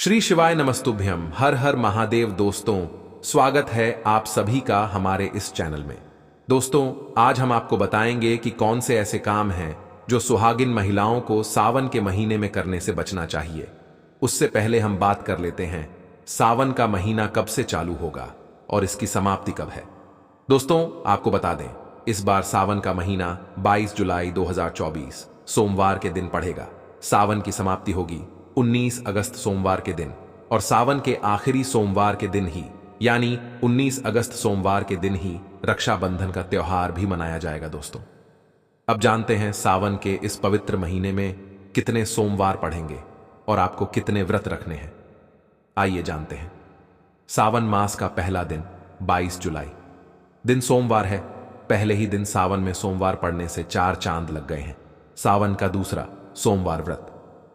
श्री शिवाय नमस्तुभ्यम। हर हर महादेव। दोस्तों, स्वागत है आप सभी का हमारे इस चैनल में। दोस्तों, आज हम आपको बताएंगे कि कौन से ऐसे काम हैं जो सुहागिन महिलाओं को सावन के महीने में करने से बचना चाहिए। उससे पहले हम बात कर लेते हैं सावन का महीना कब से चालू होगा और इसकी समाप्ति कब है। दोस्तों, आपको बता दें, इस बार सावन का महीना 22 जुलाई 2024 सोमवार के दिन पड़ेगा। सावन की समाप्ति होगी 19 अगस्त सोमवार के दिन और सावन के आखिरी सोमवार के दिन ही यानी 19 अगस्त सोमवार के दिन ही रक्षाबंधन का त्योहार भी मनाया जाएगा। दोस्तों, अब जानते हैं सावन के इस पवित्र महीने में कितने सोमवार पड़ेंगे और आपको कितने व्रत रखने हैं। आइए जानते हैं। सावन मास का पहला दिन 22 जुलाई दिन सोमवार है। पहले ही दिन सावन में सोमवार पड़ने से 4 चांद लग गए हैं। सावन का दूसरा सोमवार व्रत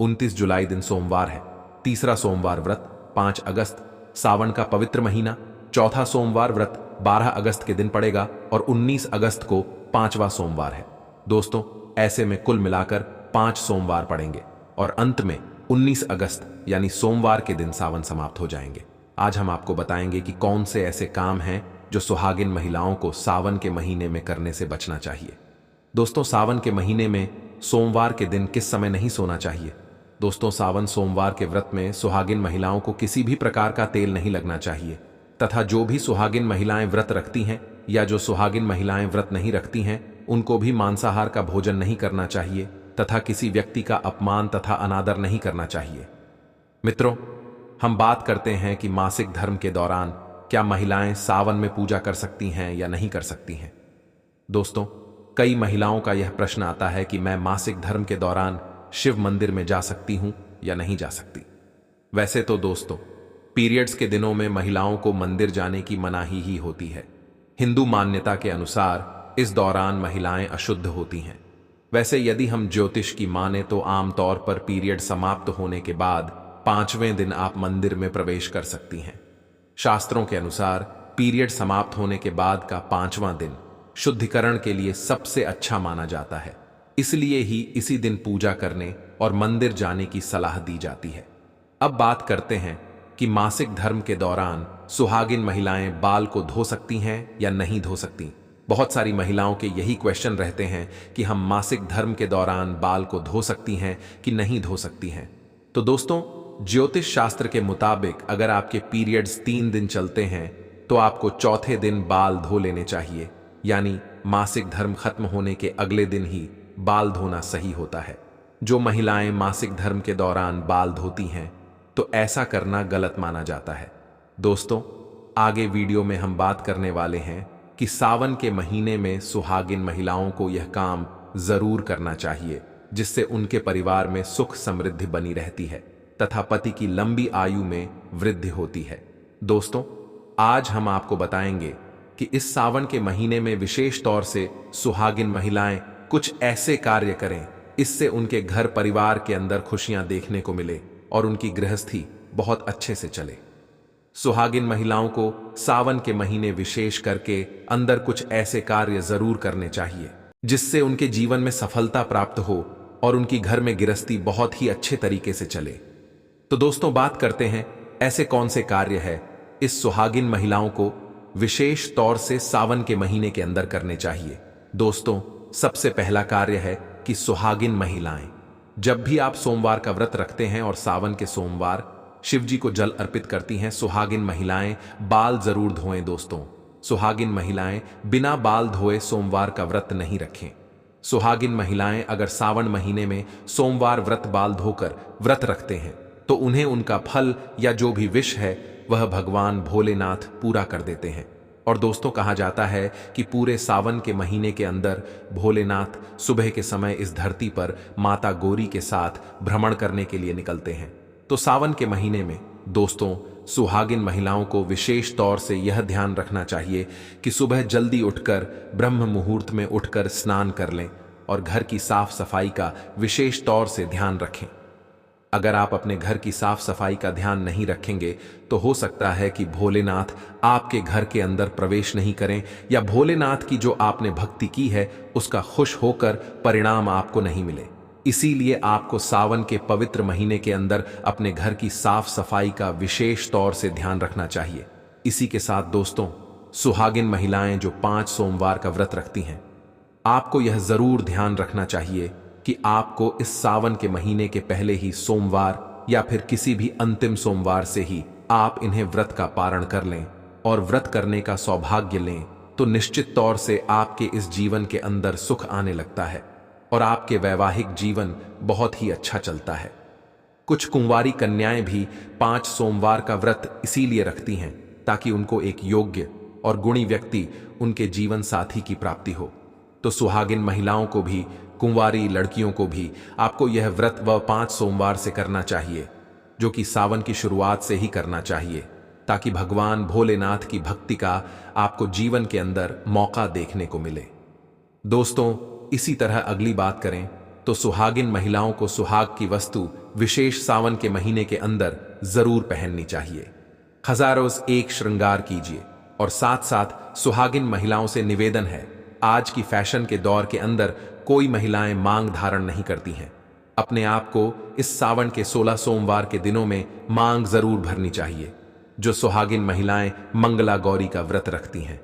29 जुलाई दिन सोमवार है। तीसरा सोमवार व्रत 5 अगस्त सावन का पवित्र महीना। चौथा सोमवार व्रत 12 अगस्त के दिन पड़ेगा और 19 अगस्त को 5वां सोमवार है। दोस्तों, ऐसे में कुल मिलाकर 5 सोमवार पड़ेंगे और अंत में 19 अगस्त यानी सोमवार के दिन सावन समाप्त हो जाएंगे। आज हम आपको बताएंगे कि कौन से ऐसे काम हैं जो सुहागिन महिलाओं को सावन के महीने में करने से बचना चाहिए। दोस्तों, सावन के महीने में सोमवार के दिन किस समय नहीं सोना चाहिए। दोस्तों, सावन सोमवार के व्रत में सुहागिन महिलाओं को किसी भी प्रकार का तेल नहीं लगना चाहिए तथा जो भी सुहागिन महिलाएं व्रत रखती हैं या जो सुहागिन महिलाएं व्रत नहीं रखती हैं उनको भी मांसाहार का भोजन नहीं करना चाहिए तथा किसी व्यक्ति का अपमान तथा अनादर नहीं करना चाहिए। मित्रों, हम बात करते हैं कि मासिक धर्म के दौरान क्या महिलाएं सावन में पूजा कर सकती हैं या नहीं कर सकती हैं। दोस्तों, कई महिलाओं का यह प्रश्न आता है कि मैं मासिक धर्म के दौरान शिव मंदिर में जा सकती हूं या नहीं जा सकती। वैसे तो दोस्तों, पीरियड्स के दिनों में महिलाओं को मंदिर जाने की मनाही ही होती है। हिंदू मान्यता के अनुसार इस दौरान महिलाएं अशुद्ध होती हैं। वैसे यदि हम ज्योतिष की माने तो आमतौर पर पीरियड समाप्त होने के बाद 5वें दिन आप मंदिर में प्रवेश कर सकती हैं। शास्त्रों के अनुसार पीरियड समाप्त होने के बाद का 5वां दिन शुद्धिकरण के लिए सबसे अच्छा माना जाता है। इसलिए ही इसी दिन पूजा करने और मंदिर जाने की सलाह दी जाती है। अब बात करते हैं कि मासिक धर्म के दौरान सुहागिन महिलाएं बाल को धो सकती हैं या नहीं धो सकती। बहुत सारी महिलाओं के यही क्वेश्चन रहते हैं कि हम मासिक धर्म के दौरान बाल को धो सकती हैं कि नहीं धो सकती हैं। तो दोस्तों, ज्योतिष शास्त्र के मुताबिक अगर आपके पीरियड्स 3 दिन चलते हैं तो आपको चौथे दिन बाल धो लेने चाहिए, यानी मासिक धर्म खत्म होने के अगले दिन ही बाल धोना सही होता है। जो महिलाएं मासिक धर्म के दौरान बाल धोती हैं तो ऐसा करना गलत माना जाता है। दोस्तों, आगे वीडियो में हम बात करने वाले हैं कि सावन के महीने में सुहागिन महिलाओं को यह काम जरूर करना चाहिए जिससे उनके परिवार में सुख समृद्धि बनी रहती है तथा पति की लंबी आयु में वृद्धि होती है। दोस्तों, आज हम आपको बताएंगे कि इस सावन के महीने में विशेष तौर से सुहागिन महिलाएं कुछ ऐसे कार्य करें इससे उनके घर परिवार के अंदर खुशियां देखने को मिले और उनकी गृहस्थी बहुत अच्छे से चले। सुहागिन महिलाओं को सावन के महीने विशेष करके अंदर कुछ ऐसे कार्य जरूर करने चाहिए जिससे उनके जीवन में सफलता प्राप्त हो और उनकी घर में गृहस्थी बहुत ही अच्छे तरीके से चले। तो दोस्तों, बात करते हैं ऐसे कौन से कार्य है इस सुहागिन महिलाओं को विशेष तौर से सावन के महीने के अंदर करने चाहिए। दोस्तों, सबसे पहला कार्य है कि सुहागिन महिलाएं जब भी आप सोमवार का व्रत रखते हैं और सावन के सोमवार शिव जी को जल अर्पित करती हैं, सुहागिन महिलाएं बाल जरूर धोएं। दोस्तों, सुहागिन महिलाएं बिना बाल धोए सोमवार का व्रत नहीं रखें। सुहागिन महिलाएं अगर सावन महीने में सोमवार व्रत बाल धोकर व्रत रखते हैं तो उन्हें उनका फल या जो भी विश है वह भगवान भोलेनाथ पूरा कर देते हैं। और दोस्तों, कहा जाता है कि पूरे सावन के महीने के अंदर भोलेनाथ सुबह के समय इस धरती पर माता गौरी के साथ भ्रमण करने के लिए निकलते हैं। तो सावन के महीने में दोस्तों, सुहागिन महिलाओं को विशेष तौर से यह ध्यान रखना चाहिए कि सुबह जल्दी उठकर ब्रह्म मुहूर्त में उठकर स्नान कर लें और घर की साफ सफाई का विशेष तौर से ध्यान रखें। अगर आप अपने घर की साफ सफाई का ध्यान नहीं रखेंगे तो हो सकता है कि भोलेनाथ आपके घर के अंदर प्रवेश नहीं करें या भोलेनाथ की जो आपने भक्ति की है उसका खुश होकर परिणाम आपको नहीं मिले। इसीलिए आपको सावन के पवित्र महीने के अंदर अपने घर की साफ सफाई का विशेष तौर से ध्यान रखना चाहिए। इसी के साथ दोस्तों, सुहागिन महिलाएं जो 5 सोमवार का व्रत रखती हैं, आपको यह जरूर ध्यान रखना चाहिए कि आपको इस सावन के महीने के पहले ही सोमवार या फिर किसी भी अंतिम सोमवार से ही आप इन्हें व्रत का पारण कर लें और व्रत करने का सौभाग्य लें, तो निश्चित तौर से आपके इस जीवन के अंदर सुख आने लगता है और आपके वैवाहिक जीवन बहुत ही अच्छा चलता है। कुछ कुंवारी कन्याएं भी 5 सोमवार का व्रत इसीलिए रखती हैं ताकि उनको एक योग्य और गुणी व्यक्ति उनके जीवन साथी की प्राप्ति हो। तो सुहागिन महिलाओं को भी, कुंवारी लड़कियों को भी आपको यह व्रत 5 सोमवार से करना चाहिए, जो कि सावन की शुरुआत से ही करना चाहिए, ताकि भगवान भोलेनाथ की भक्ति का आपको जीवन के अंदर मौका देखने को मिले। दोस्तों, इसी तरह अगली बात करें तो सुहागिन महिलाओं को सुहाग की वस्तु विशेष सावन के महीने के अंदर जरूर पहननी चाहिए। हजारों एक श्रृंगार कीजिए और साथ साथ सुहागिन महिलाओं से निवेदन है, आज की फैशन के दौर के अंदर कोई महिलाएं मांग धारण नहीं करती हैं। अपने आप को इस सावन के 16 सोमवार के दिनों में मांग जरूर भरनी चाहिए। जो सुहागिन महिलाएं मंगला गौरी का व्रत रखती हैं,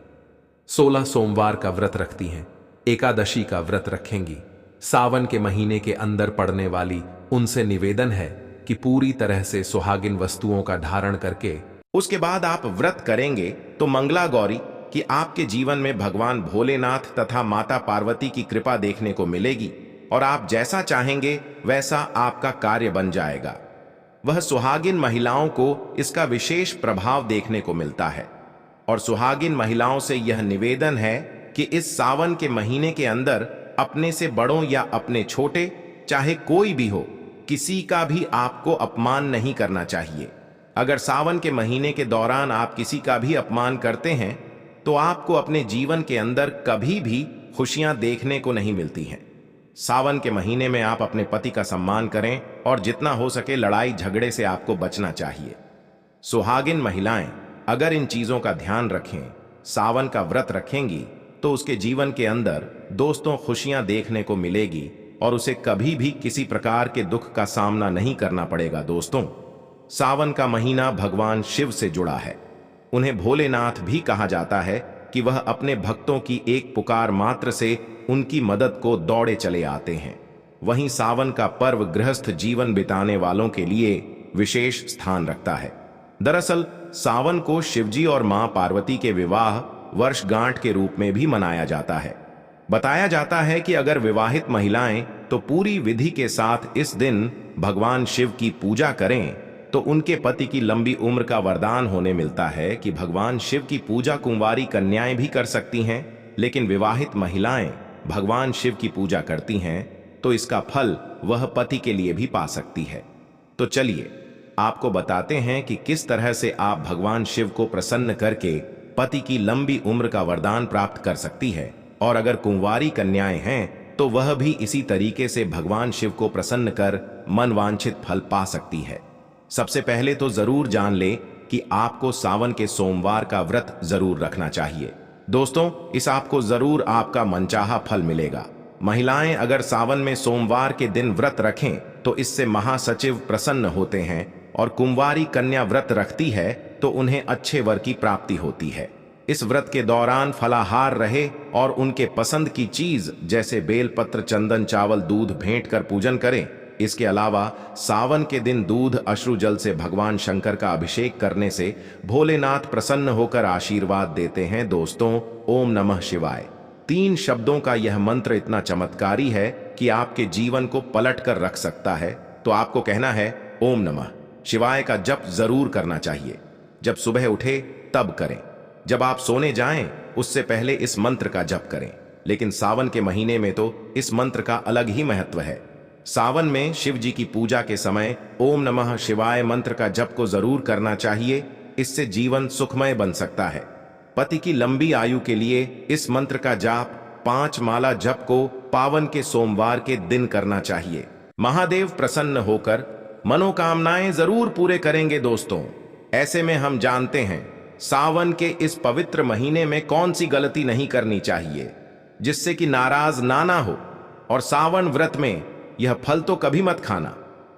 16 सोमवार का व्रत रखती हैं, एकादशी का व्रत रखेंगी, सावन के महीने के अंदर पड़ने वाली, उनसे निवेदन है कि पूरी तरह से सुहागिन वस्तुओं का धारण करके उसके बाद आप व्रत करेंगे तो मंगला गौरी कि आपके जीवन में भगवान भोलेनाथ तथा माता पार्वती की कृपा देखने को मिलेगी और आप जैसा चाहेंगे वैसा आपका कार्य बन जाएगा। वह सुहागिन महिलाओं को इसका विशेष प्रभाव देखने को मिलता है और सुहागिन महिलाओं से यह निवेदन है कि इस सावन के महीने के अंदर अपने से बड़ों या अपने छोटे, चाहे कोई भी हो, किसी का भी आपको अपमान नहीं करना चाहिए। अगर सावन के महीने के दौरान आप किसी का भी अपमान करते हैं तो आपको अपने जीवन के अंदर कभी भी खुशियां देखने को नहीं मिलती हैं। सावन के महीने में आप अपने पति का सम्मान करें और जितना हो सके लड़ाई झगड़े से आपको बचना चाहिए। सुहागिन महिलाएं अगर इन चीजों का ध्यान रखें, सावन का व्रत रखेंगी, तो उसके जीवन के अंदर दोस्तों खुशियां देखने को मिलेगी और उसे कभी भी किसी प्रकार के दुख का सामना नहीं करना पड़ेगा। दोस्तों, सावन का महीना भगवान शिव से जुड़ा है। उन्हें भोलेनाथ भी कहा जाता है कि वह अपने भक्तों की एक पुकार मात्र से उनकी मदद को दौड़े चले आते हैं। वहीं सावन का पर्व गृहस्थ जीवन बिताने वालों के लिए विशेष स्थान रखता है। दरअसल सावन को शिवजी और मां पार्वती के विवाह वर्षगांठ के रूप में भी मनाया जाता है। बताया जाता है कि अगर विवाहित महिलाएं तो पूरी विधि के साथ इस दिन भगवान शिव की पूजा करें तो उनके पति की लंबी उम्र का वरदान होने मिलता है। कि भगवान शिव की पूजा कुंवारी कन्याएं भी कर सकती हैं, लेकिन विवाहित महिलाएं भगवान शिव की पूजा करती हैं तो इसका फल वह पति के लिए भी पा सकती है। तो चलिए आपको बताते हैं कि किस तरह से आप भगवान शिव को प्रसन्न करके पति की लंबी उम्र का वरदान प्राप्त कर सकती है। और अगर कुंवारी कन्याएं हैं तो वह भी इसी तरीके से भगवान शिव को प्रसन्न कर मनवांछित फल पा सकती है। सबसे पहले तो जरूर जान ले कि आपको सावन के सोमवार का व्रत जरूर रखना चाहिए। दोस्तों, इस आपको जरूर आपका मनचाहा फल मिलेगा। महिलाएं अगर सावन में सोमवार के दिन व्रत रखें तो इससे महासचिव प्रसन्न होते हैं और कुंवारी कन्या व्रत रखती है तो उन्हें अच्छे वर की प्राप्ति होती है। इस व्रत के दौरान फलाहार रहे और उनके पसंद की चीज जैसे बेलपत्र, चंदन, चावल, दूध भेंट कर पूजन करें। इसके अलावा सावन के दिन दूध अश्रु जल से भगवान शंकर का अभिषेक करने से भोलेनाथ प्रसन्न होकर आशीर्वाद देते हैं। दोस्तों, ओम नमः शिवाय 3 शब्दों का यह मंत्र इतना चमत्कारी है कि आपके जीवन को पलट कर रख सकता है। तो आपको कहना है ओम नमः शिवाय का जप जरूर करना चाहिए। जब सुबह उठे तब करें, जब आप सोने जाएं उससे पहले इस मंत्र का जप करें। लेकिन सावन के महीने में तो इस मंत्र का अलग ही महत्व है। सावन में शिव जी की पूजा के समय ओम नमः शिवाय मंत्र का जप को जरूर करना चाहिए। इससे जीवन सुखमय बन सकता है। पति की लंबी आयु के लिए इस मंत्र का जाप 5 माला जप को पावन के सोमवार के दिन करना चाहिए। महादेव प्रसन्न होकर मनोकामनाएं जरूर पूरे करेंगे। दोस्तों, ऐसे में हम जानते हैं सावन के इस पवित्र महीने में कौन सी गलती नहीं करनी चाहिए जिससे कि नाराज ना हो। और सावन व्रत में यह फल तो कभी मत खाना,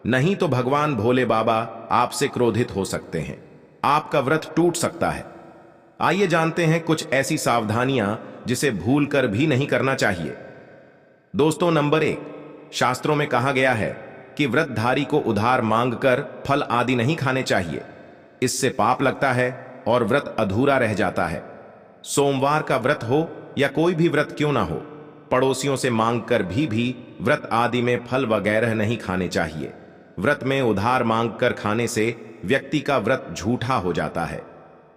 नहीं तो भगवान भोले बाबा आपसे क्रोधित हो सकते हैं, आपका व्रत टूट सकता है। आइए जानते हैं कुछ ऐसी सावधानियां जिसे भूल कर भी नहीं करना चाहिए। दोस्तों, नंबर 1, शास्त्रों में कहा गया है कि व्रतधारी को उधार मांगकर फल आदि नहीं खाने चाहिए, इससे पाप लगता है और व्रत अधूरा रह जाता है। सोमवार का व्रत हो या कोई भी व्रत क्यों ना हो, पड़ोसियों से मांगकर भी व्रत आदि में फल वगैरह नहीं खाने चाहिए। व्रत में उधार मांगकर खाने से व्यक्ति का व्रत झूठा हो जाता है।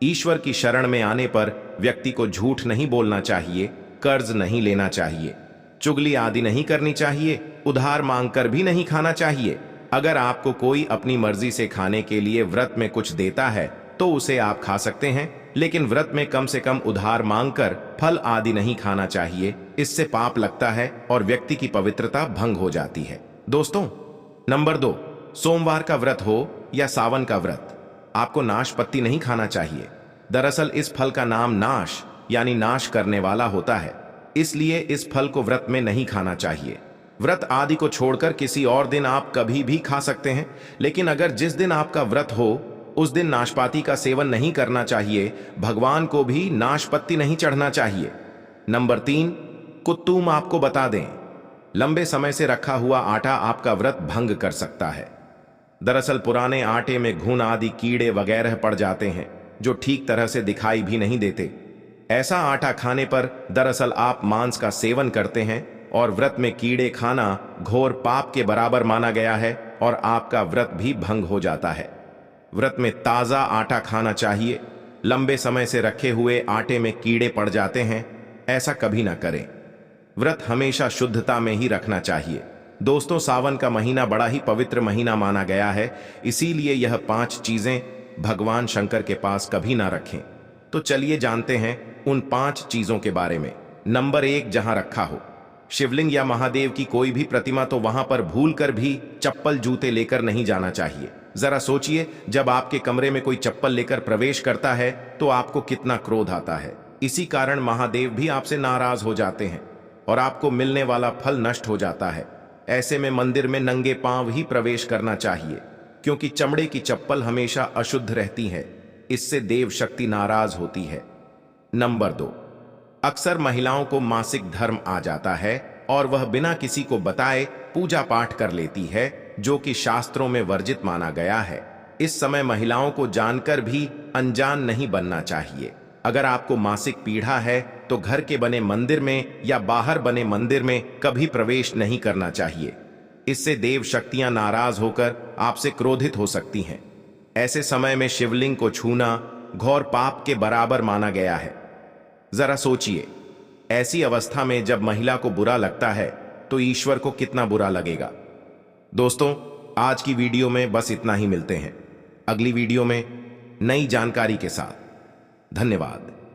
ईश्वर की शरण में आने पर व्यक्ति को झूठ नहीं बोलना चाहिए, कर्ज नहीं लेना चाहिए, चुगली आदि नहीं करनी चाहिए, उधार मांगकर भी नहीं खाना चाहिए। अगर आपको कोई अपनी मर्जी से खाने के लिए व्रत में कुछ देता है तो उसे आप खा सकते हैं, लेकिन व्रत में कम से कम उधार मांगकर फल आदि नहीं खाना चाहिए। इससे पाप लगता है और व्यक्ति की पवित्रता भंग हो जाती है। दोस्तों, नंबर 2, सोमवार का व्रत हो या सावन का व्रत, आपको नाशपत्ती नहीं खाना चाहिए। दरअसल इस फल का नाम नाश यानी नाश करने वाला होता है, इसलिए इस फल को व्रत में नहीं खाना चाहिए। व्रत आदि को छोड़कर किसी और दिन आप कभी भी खा सकते हैं, लेकिन अगर जिस दिन आपका व्रत हो उस दिन नाशपाती का सेवन नहीं करना चाहिए। भगवान को भी नाशपत्ती नहीं चढ़ना चाहिए। नंबर 3, कुत्तूम आपको बता दें, लंबे समय से रखा हुआ आटा आपका व्रत भंग कर सकता है। दरअसल पुराने आटे में घुन आदि कीड़े वगैरह पड़ जाते हैं जो ठीक तरह से दिखाई भी नहीं देते। ऐसा आटा खाने पर दरअसल आप मांस का सेवन करते हैं और व्रत में कीड़े खाना घोर पाप के बराबर माना गया है और आपका व्रत भी भंग हो जाता है। व्रत में ताजा आटा खाना चाहिए। लंबे समय से रखे हुए आटे में कीड़े पड़ जाते हैं, ऐसा कभी ना करें। व्रत हमेशा शुद्धता में ही रखना चाहिए। दोस्तों, सावन का महीना बड़ा ही पवित्र महीना माना गया है, इसीलिए यह 5 चीजें भगवान शंकर के पास कभी ना रखें। तो चलिए जानते हैं उन 5 चीजों के बारे में। नंबर 1, जहां रखा हो शिवलिंग या महादेव की कोई भी प्रतिमा, तो वहां पर भूल कर भी चप्पल जूते लेकर नहीं जाना चाहिए। जरा सोचिए, जब आपके कमरे में कोई चप्पल लेकर प्रवेश करता है तो आपको कितना क्रोध आता है। इसी कारण महादेव भी आपसे नाराज हो जाते हैं और आपको मिलने वाला फल नष्ट हो जाता है। ऐसे में मंदिर में नंगे पांव ही प्रवेश करना चाहिए, क्योंकि चमड़े की चप्पल हमेशा अशुद्ध रहती है, इससे देव शक्ति नाराज होती है। नंबर 2, अक्सर महिलाओं को मासिक धर्म आ जाता है और वह बिना किसी को बताए पूजा पाठ कर लेती है, जो कि शास्त्रों में वर्जित माना गया है। इस समय महिलाओं को जानकर भी अनजान नहीं बनना चाहिए। अगर आपको मासिक पीड़ा है तो घर के बने मंदिर में या बाहर बने मंदिर में कभी प्रवेश नहीं करना चाहिए। इससे देव शक्तियां नाराज होकर आपसे क्रोधित हो सकती हैं। ऐसे समय में शिवलिंग को छूना घोर पाप के बराबर माना गया है। जरा सोचिए, ऐसी अवस्था में जब महिला को बुरा लगता है तो ईश्वर को कितना बुरा लगेगा। दोस्तों, आज की वीडियो में बस इतना ही। मिलते हैं अगली वीडियो में नई जानकारी के साथ। धन्यवाद।